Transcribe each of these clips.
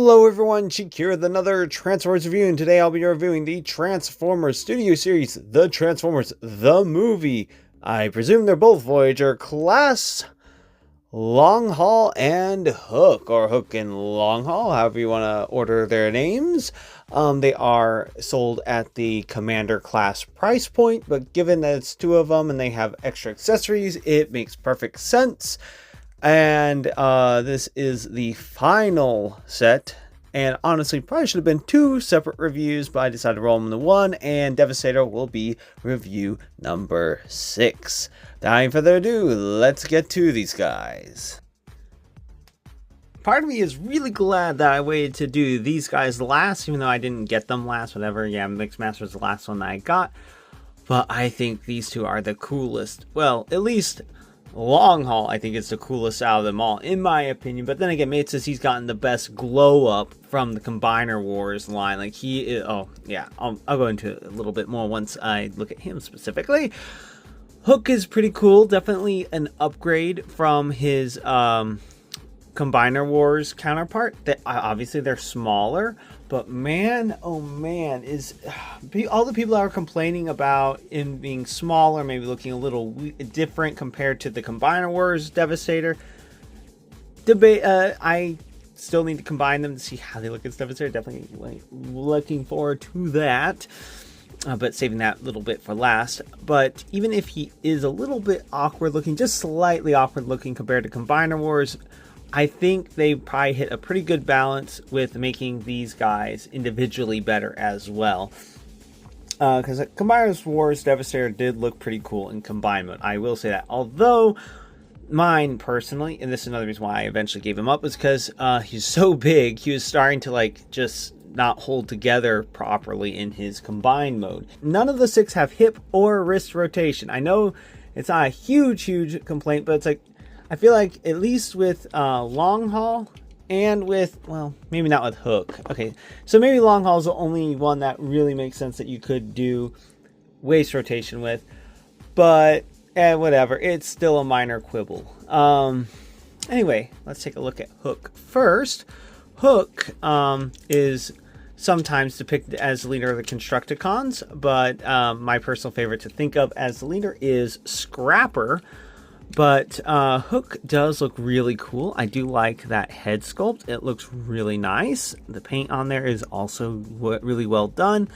Hello everyone, Cheek here with another Transformers review, and today I'll be reviewing the Transformers Studio Series, The Transformers, the movie. I presume they're both Voyager class, Longhaul and Hook, or Hook and Longhaul, however you want to order their names. They are sold at the Commander class price point, but given that it's two of them and they have extra accessories, it makes perfect sense. And this is the final set, and honestly probably should have been two separate reviews, but I decided to roll them into one, and Devastator will be review number 6. Without further ado, let's get to these guys. Part of me is really glad that I waited to do these guys last, even though I didn't get them last, whatever. Yeah, Mixmaster was the last one that I got, but I think these two are the coolest. Well, at least Longhaul, I think, is the coolest out of them all, in my opinion. But then again, maybe it's just he's gotten the best glow up from the Combiner Wars line. Like, he is, oh yeah, I'll go into it a little bit more once I look at him specifically. Hook is pretty cool, definitely an upgrade from his Combiner Wars counterpart. That obviously they're smaller, but man, oh man, is all the people that are complaining about him being smaller, maybe looking a little different compared to the Combiner Wars Devastator. I still need to combine them to see how they look as Devastator. Definitely looking forward to that. But saving that little bit for last. But even if he is a little bit awkward looking, just slightly awkward looking compared to Combiner Wars, I think they probably hit a pretty good balance with making these guys individually better as well. Because Combiner Wars Devastator did look pretty cool in combined mode. I will say that. Although mine personally, and this is another reason why I eventually gave him up, is because he's so big, he was starting to like just not hold together properly in his combined mode. None of the 6 have hip or wrist rotation. I know it's not a huge complaint, but it's like, I feel like at least with Longhaul and with, well, maybe not with Hook. Okay, so maybe Longhaul is the only one that really makes sense that you could do waist rotation with, but whatever, it's still a minor quibble. Anyway, let's take a look at Hook first. Hook is sometimes depicted as the leader of the Constructicons, but my personal favorite to think of as the leader is Scrapper. But Hook does look really cool. I do like that head sculpt. It looks really nice. The paint on there is also really well done.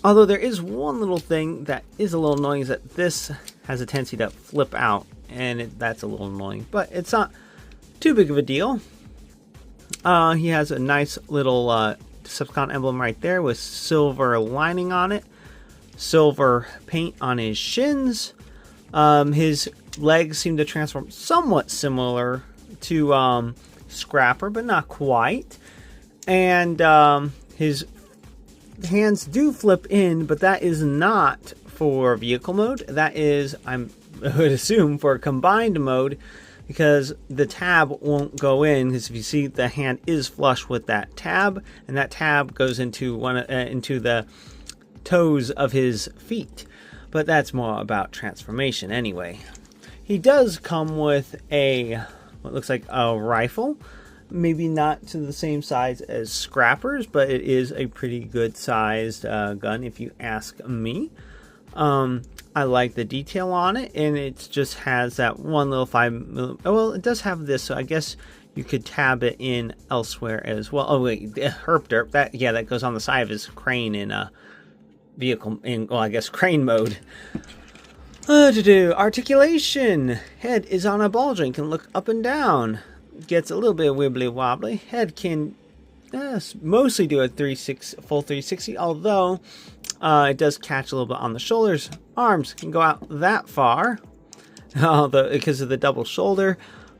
Although there is one little thing that is a little annoying, is that this has a tendency to flip out, and that's a little annoying. But it's not too big of a deal. He has a nice little Decepticon emblem right there with silver lining on it. Silver paint on his shins. His legs seem to transform somewhat similar to Scrapper, but not quite. And his hands do flip in, but that is not for vehicle mode. That is, I would assume, for combined mode, because the tab won't go in. Because if you see, the hand is flush with that tab, and that tab goes into into the toes of his feet. But that's more about transformation anyway. He does come with what looks like a rifle. Maybe not to the same size as Scrapper's, but it is a pretty good sized gun if you ask me. I like the detail on it, and it just has that one little 5mm. Oh, well, it does have this, so I guess you could tab it in elsewhere as well. Oh wait, herp derp. That goes on the side of his crane in vehicle, in, well, I guess crane mode. Articulation. Head is on a ball joint, can look up and down. Gets a little bit wibbly wobbly. Head can mostly do a full 360, although it does catch a little bit on the shoulders. Arms can go out that far, although because of the double shoulder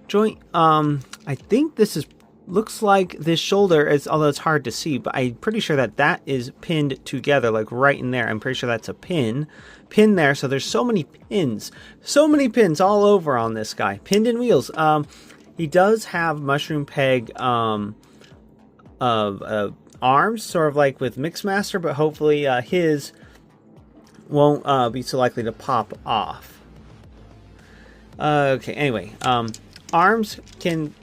joint. I think this looks like this shoulder is, although it's hard to see, but I'm pretty sure that is pinned together, like right in there. I'm pretty sure that's a pin there. So there's so many pins all over on this guy, pinned in wheels. He does have mushroom peg arms, sort of like with Mixmaster, but hopefully his won't be so likely to pop off. Okay, anyway, arms can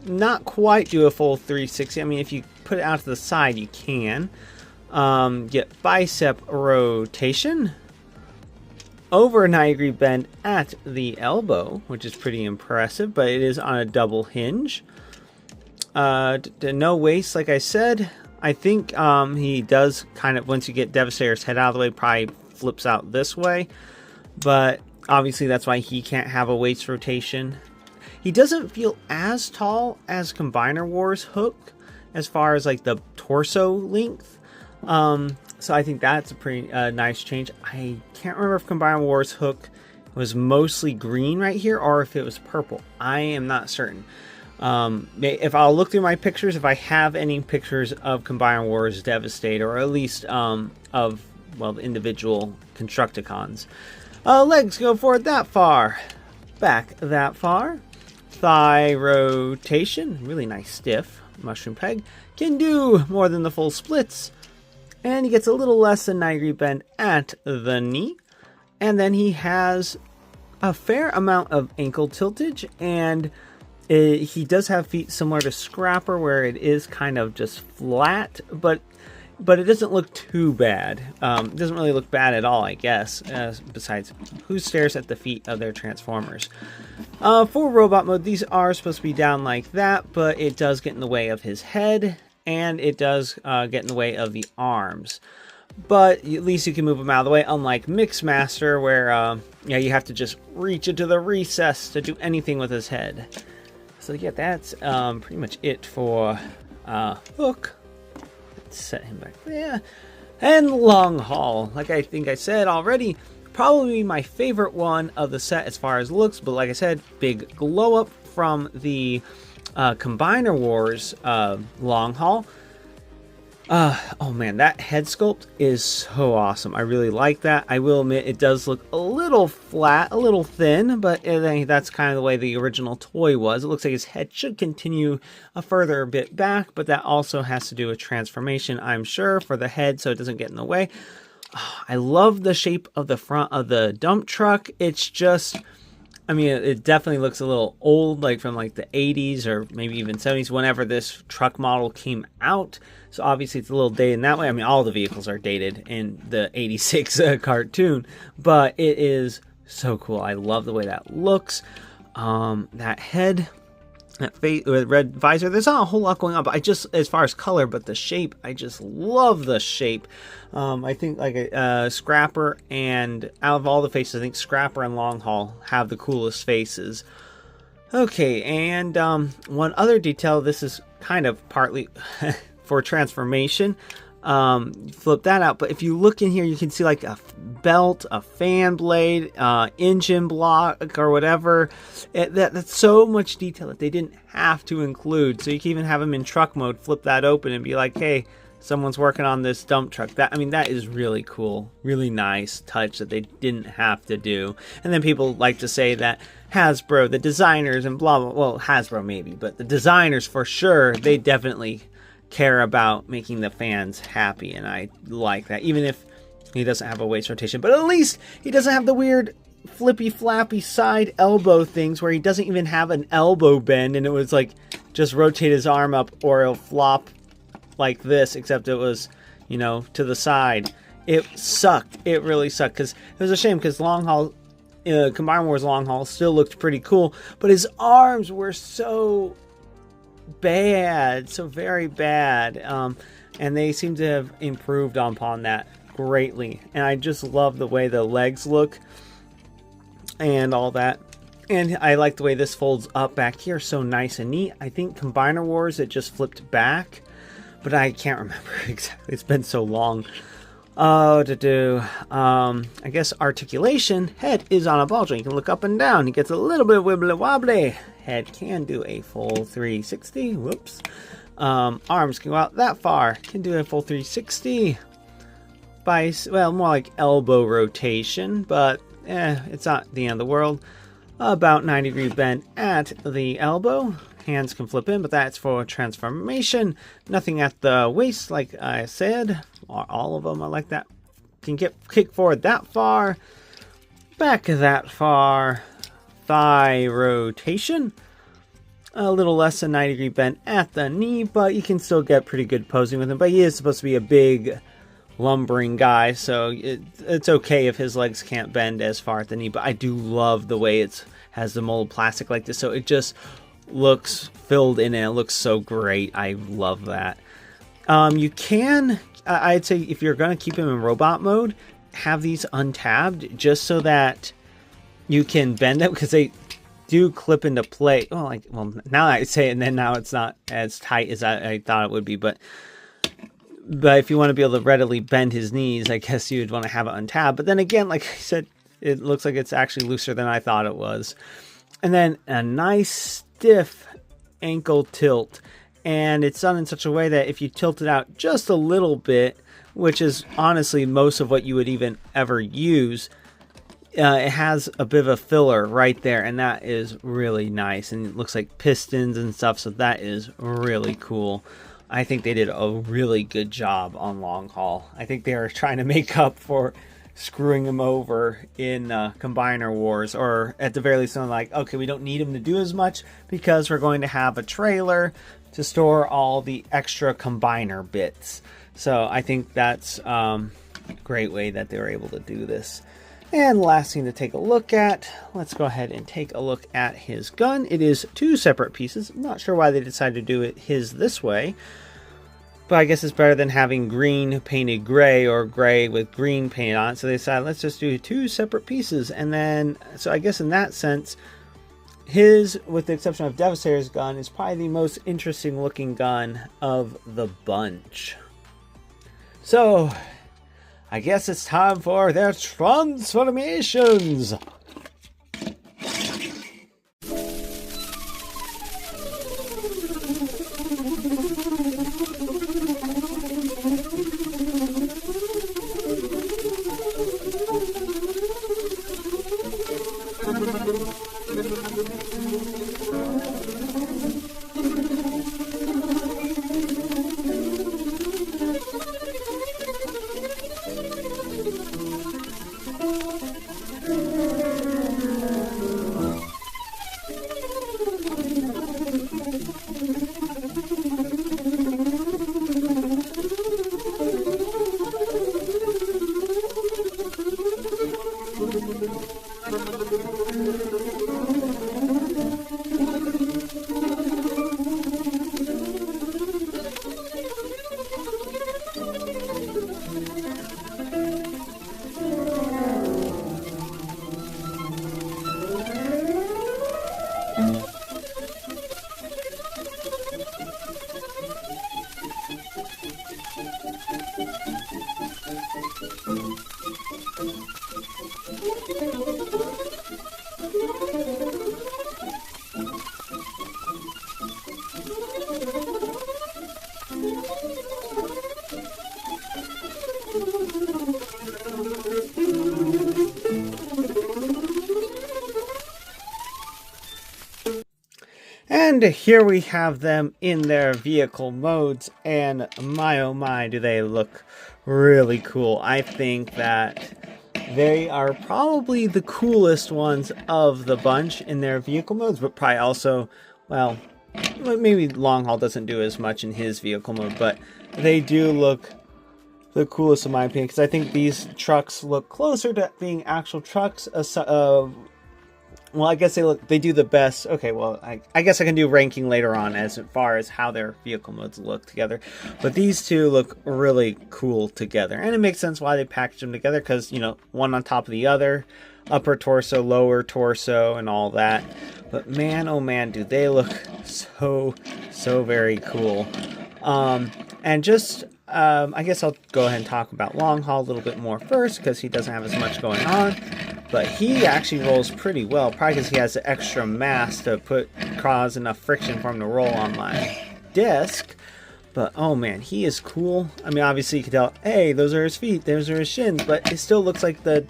not quite do a full 360. I mean, if you put it out to the side, you can. Get bicep rotation. Over a 90-degree bend at the elbow, which is pretty impressive, but it is on a double hinge. No waist, like I said. I think he does kind of, once you get Devastator's head out of the way, probably flips out this way. But obviously that's why he can't have a waist rotation. He doesn't feel as tall as Combiner Wars Hook as far as like the torso length. So I think that's a pretty nice change. I can't remember if Combiner Wars Hook was mostly green right here or if it was purple. I am not certain. If I'll look through my pictures, if I have any pictures of Combiner Wars Devastator, or at least of, well, the individual Constructicons. Legs go forward that far, back that far. Thigh rotation, really nice stiff. Mushroom peg can do more than the full splits. And he gets a little less than 90-degree bend at the knee. And then he has a fair amount of ankle tiltage, and he does have feet similar to Scrapper, where it is kind of just flat, but it doesn't look too bad. It doesn't really look bad at all, I guess, besides who stares at the feet of their Transformers. For robot mode, these are supposed to be down like that, but it does get in the way of his head, and it does get in the way of the arms. But at least you can move them out of the way, unlike Mixmaster, where yeah, you have to just reach into the recess to do anything with his head. So yeah, that's pretty much it for Hook. Let's set him back there. And Longhaul, like I think I said already, probably my favorite one of the set as far as looks. But like I said, big glow up from the Combiner Wars Longhaul. Oh man, that head sculpt is so awesome. I really like that. I will admit it does look a little flat, a little thin, but that's kind of the way the original toy was. It looks like his head should continue a further bit back, but that also has to do with transformation, I'm sure, for the head so it doesn't get in the way. I love the shape of the front of the dump truck. It's just, I mean, it definitely looks a little old, like from like the 80s or maybe even 70s, whenever this truck model came out. So obviously it's a little dated in that way. I mean, all the vehicles are dated in the 86 cartoon, but it is so cool. I love the way that looks. That head, that face, red visor, there's not a whole lot going on, but I just, as far as color, but the shape, I just love the shape. I think like a Scrapper, and out of all the faces, I think Scrapper and Longhaul have the coolest faces. Okay, and one other detail, this is kind of partly for transformation. Flip that out, but if you look in here, you can see like a belt, a fan blade, engine block, or whatever. That's so much detail that they didn't have to include. So you can even have them in truck mode, flip that open and be like, hey, someone's working on this dump truck. I mean, that is really cool, really nice touch that they didn't have to do. And then people like to say that Hasbro, the designers and blah, blah, well, Hasbro maybe, but the designers for sure, they definitely care about making the fans happy, and I like that, even if he doesn't have a waist rotation. But at least he doesn't have the weird flippy flappy side elbow things where he doesn't even have an elbow bend, and it was like just rotate his arm up or it'll flop like this, except it was, you know, to the side. It sucked. It really sucked, because it was a shame, because Longhaul, Combiner Wars Longhaul still looked pretty cool, but his arms were so bad, so very bad, and they seem to have improved upon that greatly. And I just love the way the legs look and all that, and I like the way this folds up back here, so nice and neat. I think Combiner Wars, it just flipped back, but I can't remember exactly, it's been so long. I guess articulation, head is on a ball joint. You can look up and down. He gets a little bit wibbly wobbly. Head can do a full 360. Whoops. Arms can go out that far. Can do a full 360. Well, more like elbow rotation, but it's not the end of the world. About 90-degree bend at the elbow. Hands can flip in, but that's for transformation. Nothing at the waist, like I said. All of them are like that. Can kick forward that far. Back that far. Thigh rotation. a little less than 90-degree bend at the knee, but you can still get pretty good posing with him. But he is supposed to be a big lumbering guy, so it's okay if his legs can't bend as far at the knee. But I do love the way it has the molded plastic like this, so it just looks filled in and it looks so great. I love that. You can, I'd say if you're going to keep him in robot mode, have these untabbed just so that you can bend them, because they do clip into place. Well, now I say it, and then now it's not as tight as I thought it would be, but if you want to be able to readily bend his knees, I guess you'd want to have it untabbed. But then again, like I said, it looks like it's actually looser than I thought it was. And then a nice stiff ankle tilt. And it's done in such a way that if you tilt it out just a little bit, which is honestly most of what you would even ever use, it has a bit of a filler right there, and that is really nice. And it looks like pistons and stuff, so that is really cool. I think they did a really good job on Longhaul. I think they are trying to make up for screwing him over in Combiner Wars, or at the very least, I'm like, okay, we don't need him to do as much because we're going to have a trailer to store all the extra Combiner bits. So I think that's a great way that they were able to do this. And last thing to take a look at, let's go ahead and take a look at his gun. It is two separate pieces. I'm not sure why they decided to do it this way, but I guess it's better than having green painted gray or gray with green painted on it. So they decided, let's just do two separate pieces. And then, so I guess in that sense, his, with the exception of Devastator's gun, is probably the most interesting looking gun of the bunch. So I guess it's time for their transformations. And here we have them in their vehicle modes, and my oh my, do they look really cool. I think that they are probably the coolest ones of the bunch in their vehicle modes, but probably also, well, maybe Longhaul doesn't do as much in his vehicle mode, but they do look the coolest in my opinion, because I think these trucks look closer to being actual trucks. Well, I guess they do the best. Okay, well, I guess I can do ranking later on as far as how their vehicle modes look together. But these two look really cool together. And it makes sense why they packaged them together, because, you know, one on top of the other, upper torso, lower torso, and all that. But man, oh man, do they look so very cool. And just, I guess I'll go ahead and talk about Longhaul a little bit more first, because he doesn't have as much going on. But he actually rolls pretty well, probably because he has the extra mass to cause enough friction for him to roll on my disc. But oh man, he is cool. I mean, obviously you can tell, hey, those are his feet, those are his shins, but it still looks like the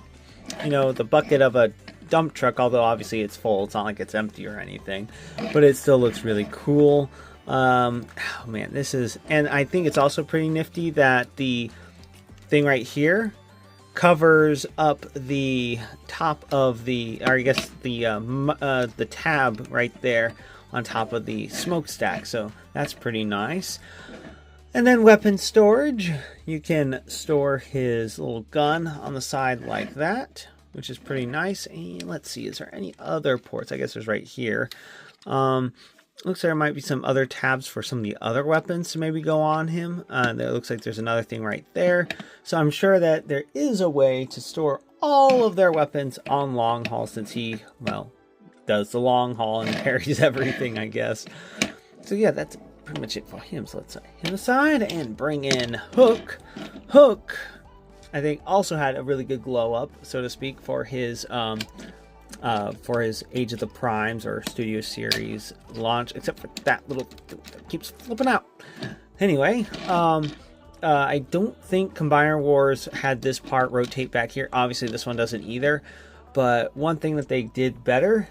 bucket of a dump truck, although obviously it's full. It's not like it's empty or anything, but it still looks really cool. Oh man, this is, and I think it's also pretty nifty that the thing right here covers up the top of the, or I guess the tab right there on top of the smokestack, so that's pretty nice. And then weapon storage, you can store his little gun on the side like that, which is pretty nice. And let's see, is there any other ports? I guess there's right here. Looks like there might be some other tabs for some of the other weapons to maybe go on him. There looks like there's another thing right there. So I'm sure that there is a way to store all of their weapons on Longhaul, since he, well, does the long haul and carries everything, I guess. So yeah, that's pretty much it for him. So let's set him aside and bring in Hook. Hook, I think, also had a really good glow up, so to speak, for his Age of the Primes or Studio Series launch, except for that little that keeps flipping out. Anyway, I don't think Combiner Wars had this part rotate back here. Obviously, this one doesn't either. But one thing that they did better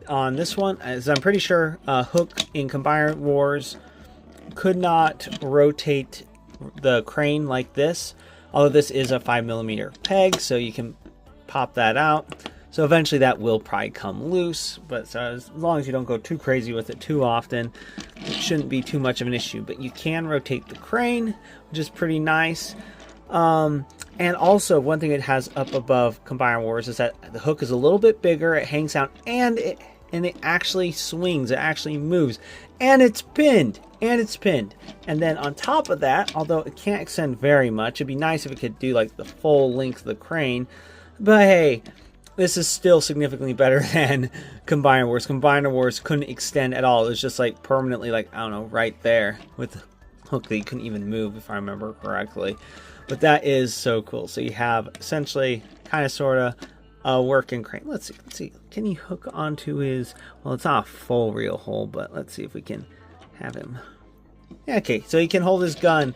on this one is I'm pretty sure Hook in Combiner Wars could not rotate the crane like this. Although this is a 5mm peg, so you can pop that out. So eventually that will probably come loose, but as long as you don't go too crazy with it too often, it shouldn't be too much of an issue. But you can rotate the crane, which is pretty nice. And also, one thing it has up above Combiner Wars is that the hook is a little bit bigger, it hangs down, and it actually swings, it actually moves, and it's pinned, And then on top of that, although it can't extend very much, it'd be nice if it could do like the full length of the crane, but hey, this is still significantly better than Combiner Wars. Combiner Wars couldn't extend at all. It was just like permanently, like, I don't know, right there with the hook that you couldn't even move, if I remember correctly. But that is so cool. So you have essentially kind of sort of a working crane. Let's see. Can he hook onto his, well, it's not a full reel hole, but let's see if we can have him. Yeah, okay, so he can hold his gun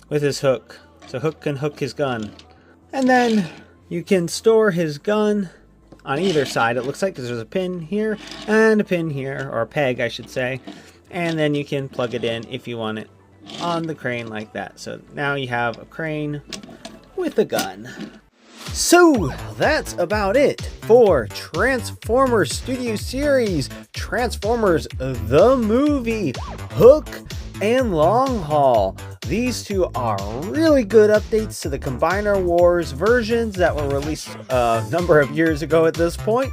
with his hook. So Hook can hook his gun. And then you can store his gun on either side, it looks like, because there's a pin here and a pin here, or a peg, I should say. And then you can plug it in if you want it on the crane like that. So now you have a crane with a gun. So that's about it for Transformers Studio Series, Transformers the movie, Hook and Longhaul. These two are really good updates to the Combiner Wars versions that were released a number of years ago at this point.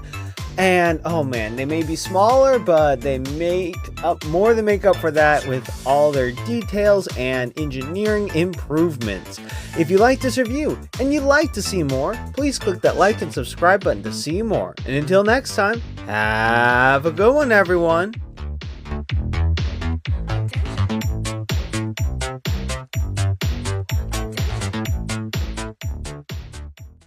And oh man, they may be smaller, but they make up more than make up for that with all their details and engineering improvements. If you like this review and you'd like to see more, please click that like and subscribe button to see more. And until next time, have a good one, everyone.